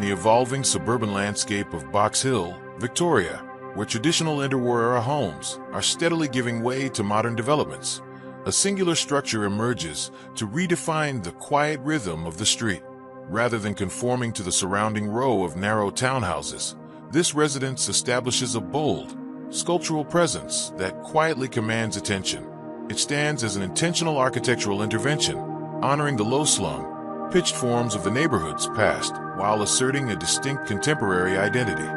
in the evolving suburban landscape of Box Hill, Victoria, where traditional interwar-era homes are steadily giving way to modern developments. A singular structure emerges to redefine the quiet rhythm of the street. Rather than conforming to the surrounding row of narrow townhouses, this residence establishes a bold, sculptural presence that quietly commands attention. It stands as an intentional architectural intervention, honoring the low-slung, pitched forms of the neighborhood's past while asserting a distinct contemporary identity.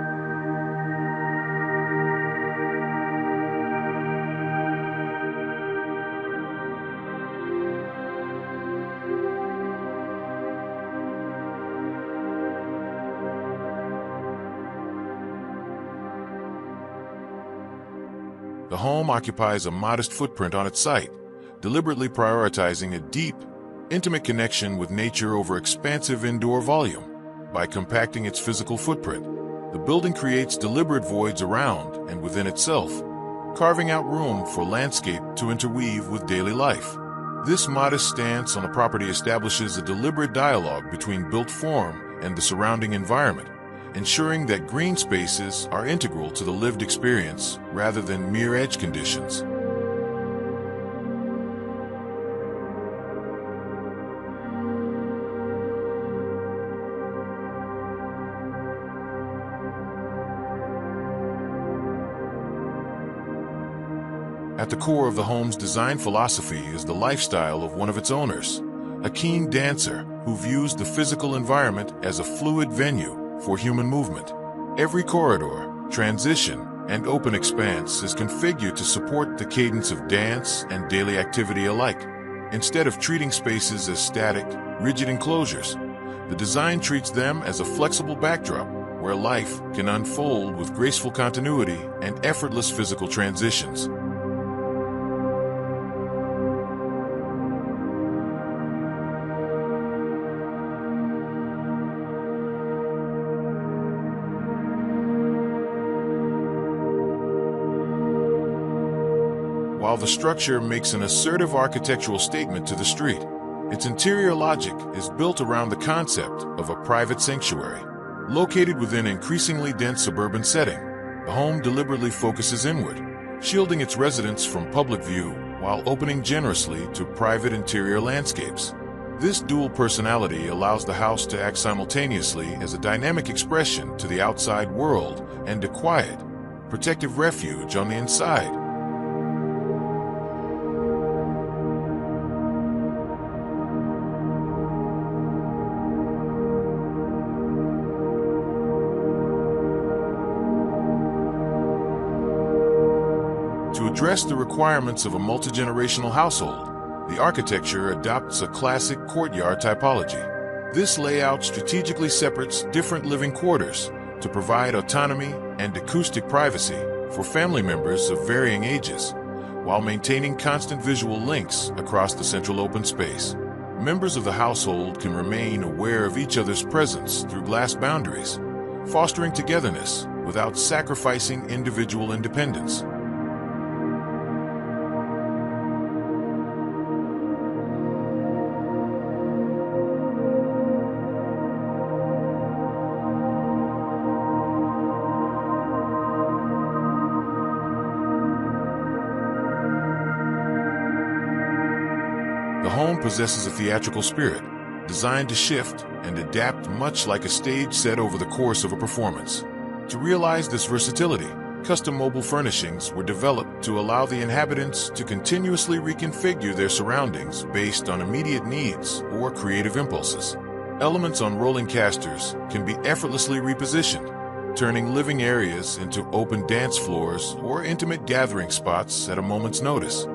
The home occupies a modest footprint on its site, deliberately prioritizing a deep, intimate connection with nature over expansive indoor volume. By compacting its physical footprint, the building creates deliberate voids around and within itself, carving out room for landscape to interweave with daily life. This modest stance on the property establishes a deliberate dialogue between built form and the surrounding environment, ensuring that green spaces are integral to the lived experience rather than mere edge conditions. At the core of the home's design philosophy is the lifestyle of one of its owners, a keen dancer who views the physical environment as a fluid venue for human movement. Every corridor, transition, and open expanse is configured to support the cadence of dance and daily activity alike. Instead of treating spaces as static, rigid enclosures, the design treats them as a flexible backdrop where life can unfold with graceful continuity and effortless physical transitions. While the structure makes an assertive architectural statement to the street, its interior logic is built around the concept of a private sanctuary. Located within an increasingly dense suburban setting, the home deliberately focuses inward, shielding its residents from public view while opening generously to private interior landscapes. This dual personality allows the house to act simultaneously as a dynamic expression to the outside world and a quiet, protective refuge on the inside. To address the requirements of a multi-generational household, the architecture adopts a classic courtyard typology. This layout strategically separates different living quarters to provide autonomy and acoustic privacy for family members of varying ages, while maintaining constant visual links across the central open space. Members of the household can remain aware of each other's presence through glass boundaries, fostering togetherness without sacrificing individual independence. The home possesses a theatrical spirit, designed to shift and adapt much like a stage set over the course of a performance. To realize this versatility, custom mobile furnishings were developed to allow the inhabitants to continuously reconfigure their surroundings based on immediate needs or creative impulses. Elements on rolling casters can be effortlessly repositioned, turning living areas into open dance floors or intimate gathering spots at a moment's notice.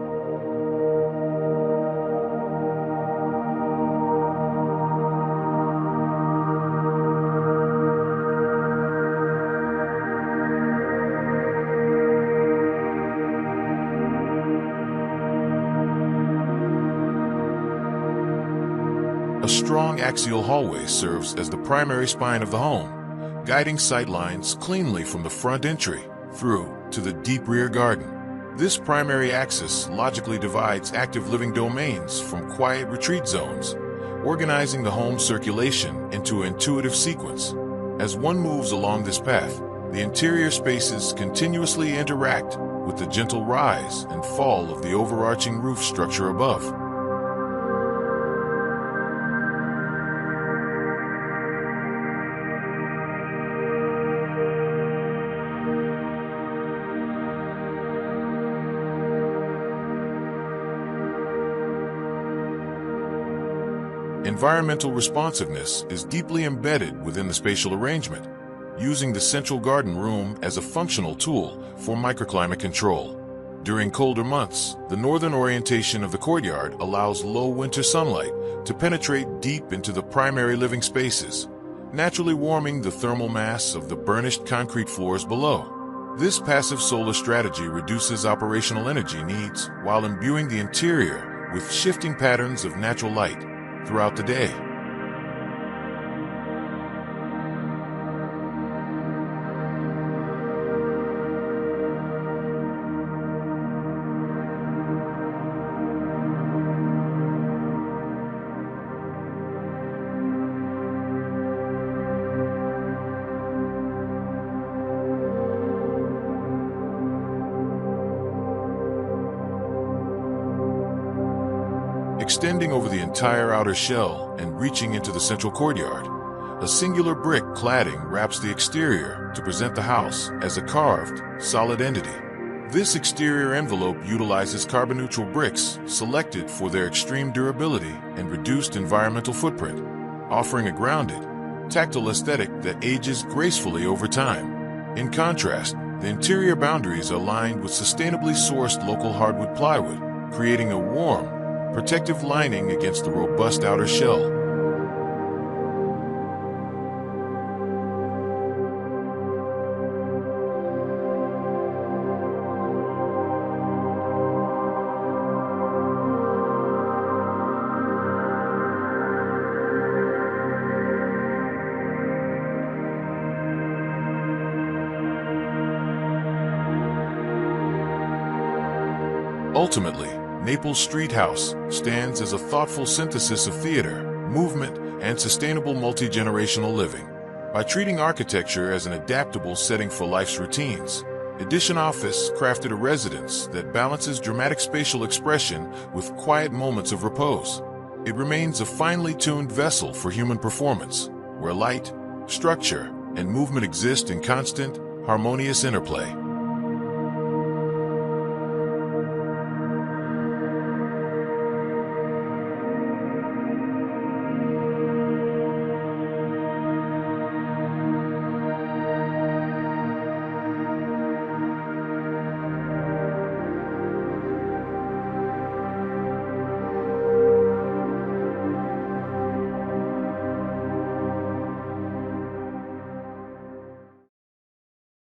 A strong axial hallway serves as the primary spine of the home, guiding sightlines cleanly from the front entry through to the deep rear garden. This primary axis logically divides active living domains from quiet retreat zones, organizing the home's circulation into an intuitive sequence. As one moves along this path, the interior spaces continuously interact with the gentle rise and fall of the overarching roof structure above. Environmental responsiveness is deeply embedded within the spatial arrangement, using the central garden room as a functional tool for microclimate control. During colder months, the northern orientation of the courtyard allows low winter sunlight to penetrate deep into the primary living spaces, naturally warming the thermal mass of the burnished concrete floors below. This passive solar strategy reduces operational energy needs while imbuing the interior with shifting patterns of natural light throughout the day. Extending over the entire outer shell and reaching into the central courtyard, a singular brick cladding wraps the exterior to present the house as a carved, solid entity. This exterior envelope utilizes carbon-neutral bricks selected for their extreme durability and reduced environmental footprint, offering a grounded, tactile aesthetic that ages gracefully over time. In contrast, the interior boundaries are lined with sustainably sourced local hardwood plywood, creating a warm, protective lining against the robust outer shell. Ultimately, Naples Street House stands as a thoughtful synthesis of theater, movement, and sustainable multi-generational living. By treating architecture as an adaptable setting for life's routines, Edition Office crafted a residence that balances dramatic spatial expression with quiet moments of repose. It remains a finely tuned vessel for human performance, where light, structure, and movement exist in constant, harmonious interplay.